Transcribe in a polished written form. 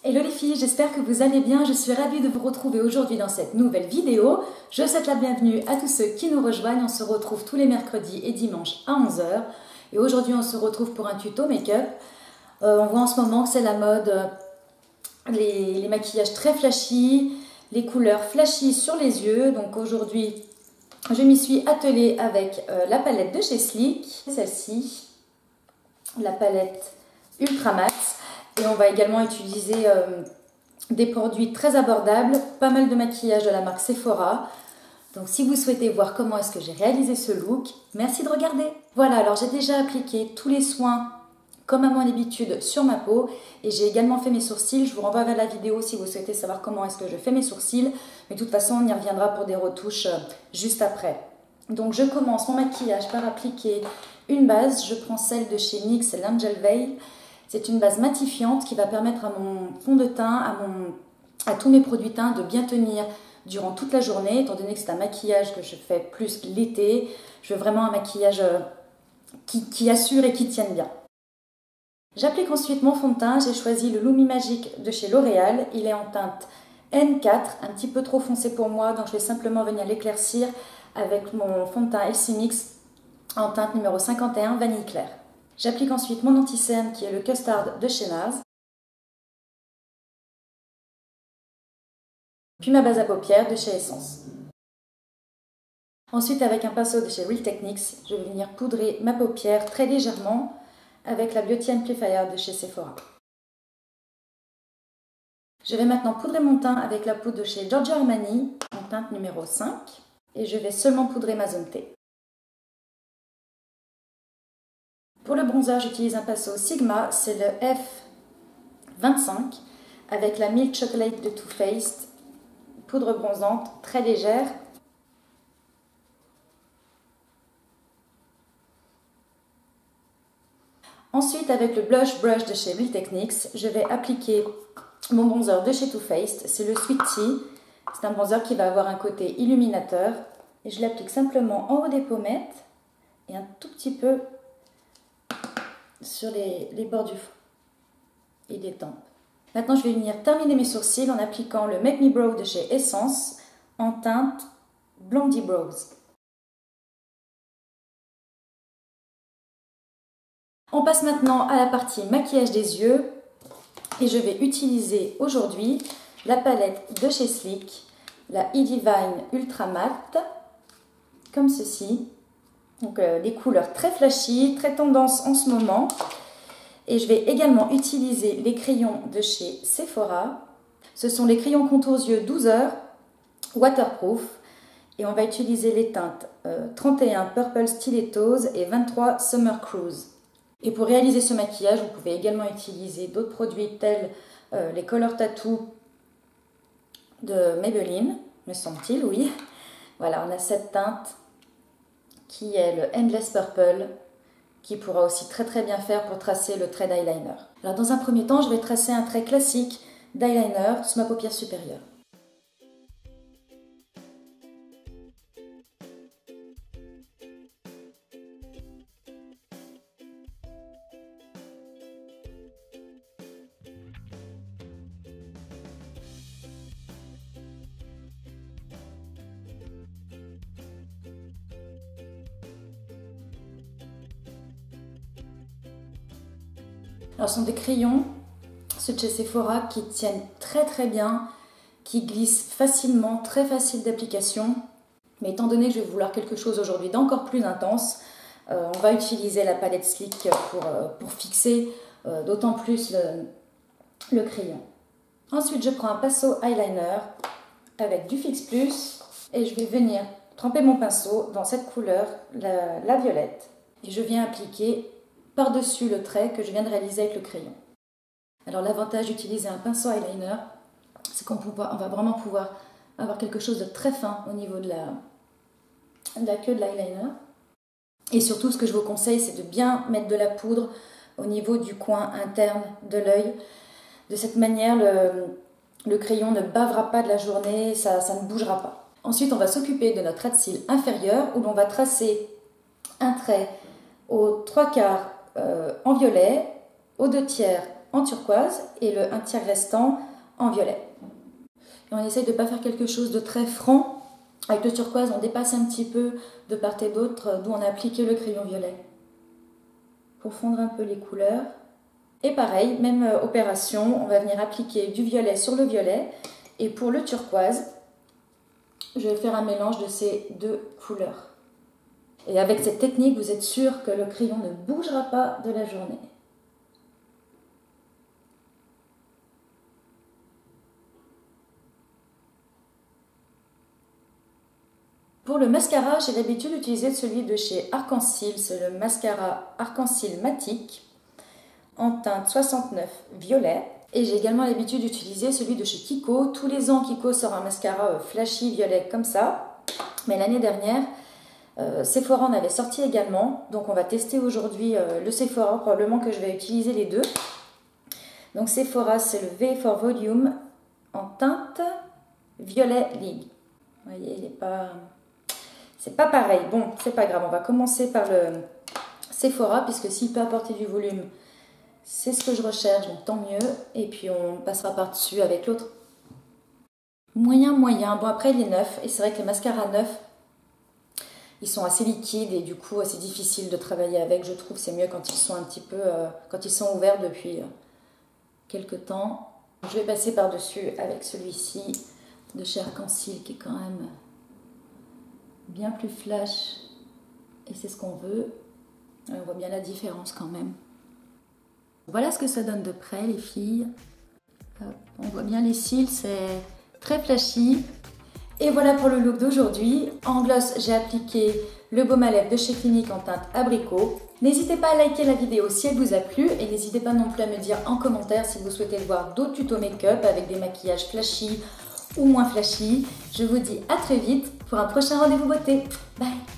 Hello les filles, j'espère que vous allez bien. Je suis ravie de vous retrouver aujourd'hui dans cette nouvelle vidéo. Je souhaite la bienvenue à tous ceux qui nous rejoignent. On se retrouve tous les mercredis et dimanches à 11 h. Et aujourd'hui, on se retrouve pour un tuto make-up. On voit en ce moment que c'est la mode, les maquillages très flashy, les couleurs flashy sur les yeux. Donc aujourd'hui, je m'y suis attelée avec la palette de chez Sleek, celle-ci, la palette Ultra Max. Et on va également utiliser des produits très abordables, pas mal de maquillage de la marque Sephora. Donc si vous souhaitez voir comment est-ce que j'ai réalisé ce look, merci de regarder. Voilà, alors j'ai déjà appliqué tous les soins comme à mon habitude sur ma peau et j'ai également fait mes sourcils. Je vous renvoie vers la vidéo si vous souhaitez savoir comment est-ce que je fais mes sourcils. Mais de toute façon, on y reviendra pour des retouches juste après. Donc je commence mon maquillage par appliquer une base. Je prends celle de chez NYX, c'est l'Angel Veil. C'est une base matifiante qui va permettre à mon fond de teint, à tous mes produits teints de bien tenir durant toute la journée, étant donné que c'est un maquillage que je fais plus l'été. Je veux vraiment un maquillage qui assure et qui tienne bien. J'applique ensuite mon fond de teint. J'ai choisi le Lumi Magic de chez L'Oréal. Il est en teinte N4, un petit peu trop foncé pour moi, donc je vais simplement venir l'éclaircir avec mon fond de teint LC Mix en teinte numéro 51, vanille claire. J'applique ensuite mon anti-cerne qui est le Custard de chez NARS. Puis ma base à paupières de chez Essence. Ensuite, avec un pinceau de chez Real Techniques, je vais venir poudrer ma paupière très légèrement avec la Beauty Amplifier de chez Sephora. Je vais maintenant poudrer mon teint avec la poudre de chez Giorgio Armani en teinte numéro 5 et je vais seulement poudrer ma zone T. Pour le bronzer, j'utilise un pinceau Sigma, c'est le F25 avec la Milk Chocolate de Too Faced, poudre bronzante très légère. Ensuite, avec le Blush Brush de chez Real Techniques, je vais appliquer mon bronzer de chez Too Faced, c'est le Sweet Tea. C'est un bronzer qui va avoir un côté illuminateur et je l'applique simplement en haut des pommettes et un tout petit peu sur les bords du front et des tempes. Maintenant, je vais venir terminer mes sourcils en appliquant le Make Me Brow de chez Essence en teinte Blondie Brows. On passe maintenant à la partie maquillage des yeux et je vais utiliser aujourd'hui la palette de chez Sleek, la E-Divine Ultra Matte, comme ceci. Donc des couleurs très flashy, très tendance en ce moment. Et je vais également utiliser les crayons de chez Sephora. Ce sont les crayons contours yeux 12 heures, waterproof. Et on va utiliser les teintes 31 Purple Stilettos et 23 Summer Cruise. Et pour réaliser ce maquillage, vous pouvez également utiliser d'autres produits tels les Color Tattoo de Maybelline, me semble-t-il, oui. Voilà, on a cette teinte qui est le Endless Purple, qui pourra aussi très bien faire pour tracer le trait d'eyeliner. Alors dans un premier temps, je vais tracer un trait classique d'eyeliner sur ma paupière supérieure. Alors, ce sont des crayons, ceux de chez Sephora, qui tiennent très bien, qui glissent facilement, très facile d'application. Mais étant donné que je vais vouloir quelque chose aujourd'hui d'encore plus intense, on va utiliser la palette Sleek pour fixer d'autant plus le crayon. Ensuite, je prends un pinceau eyeliner avec du Fix Plus et je vais venir tremper mon pinceau dans cette couleur, la violette. Et je viens appliquer par-dessus le trait que je viens de réaliser avec le crayon. Alors l'avantage d'utiliser un pinceau eyeliner, c'est qu'on va vraiment pouvoir avoir quelque chose de très fin au niveau de la queue de l'eyeliner. Et surtout, ce que je vous conseille, c'est de bien mettre de la poudre au niveau du coin interne de l'œil. De cette manière, le crayon ne bavera pas de la journée, ça ne bougera pas. Ensuite, on va s'occuper de notre trait de cils inférieur, où l'on va tracer un trait aux 3/4 en violet, aux 2/3 en turquoise et le 1/3 restant en violet. Et on essaye de ne pas faire quelque chose de très franc. Avec le turquoise, on dépasse un petit peu de part et d'autre d'où on a appliqué le crayon violet. Pour fondre un peu les couleurs. Et pareil, même opération, on va venir appliquer du violet sur le violet. Et pour le turquoise, je vais faire un mélange de ces deux couleurs. Et avec cette technique, vous êtes sûr que le crayon ne bougera pas de la journée. Pour le mascara, j'ai l'habitude d'utiliser celui de chez Arc-en-Ciel. C'est le mascara Arc-en-Ciel Matic en teinte 69 violet. Et j'ai également l'habitude d'utiliser celui de chez Kiko. Tous les ans, Kiko sort un mascara flashy violet comme ça. Mais l'année dernière, Sephora en avait sorti également. Donc on va tester aujourd'hui le Sephora. Probablement que je vais utiliser les deux. Donc Sephora, c'est le V4 Volume en teinte violet League. Vous voyez, il n'est pas... C'est pas pareil. Bon, c'est pas grave. On va commencer par le Sephora, puisque s'il peut apporter du volume, c'est ce que je recherche, donc tant mieux. Et puis on passera par-dessus avec l'autre. Moyen. Bon, après il est neuf. Et c'est vrai que les mascaras neufs, ils sont assez liquides et du coup assez difficiles de travailler avec. Je trouve c'est mieux quand ils sont un petit peu, quand ils sont ouverts depuis quelques temps. Je vais passer par-dessus avec celui-ci de chez Arc-en-Ciel qui est quand même bien plus flash et c'est ce qu'on veut. On voit bien la différence quand même. Voilà ce que ça donne de près les filles. On voit bien les cils, c'est très flashy. Et voilà pour le look d'aujourd'hui. En gloss, j'ai appliqué le baume à lèvres de chez Clinique en teinte abricot. N'hésitez pas à liker la vidéo si elle vous a plu et n'hésitez pas non plus à me dire en commentaire si vous souhaitez voir d'autres tutos make-up avec des maquillages flashy ou moins flashy. Je vous dis à très vite pour un prochain rendez-vous beauté. Bye!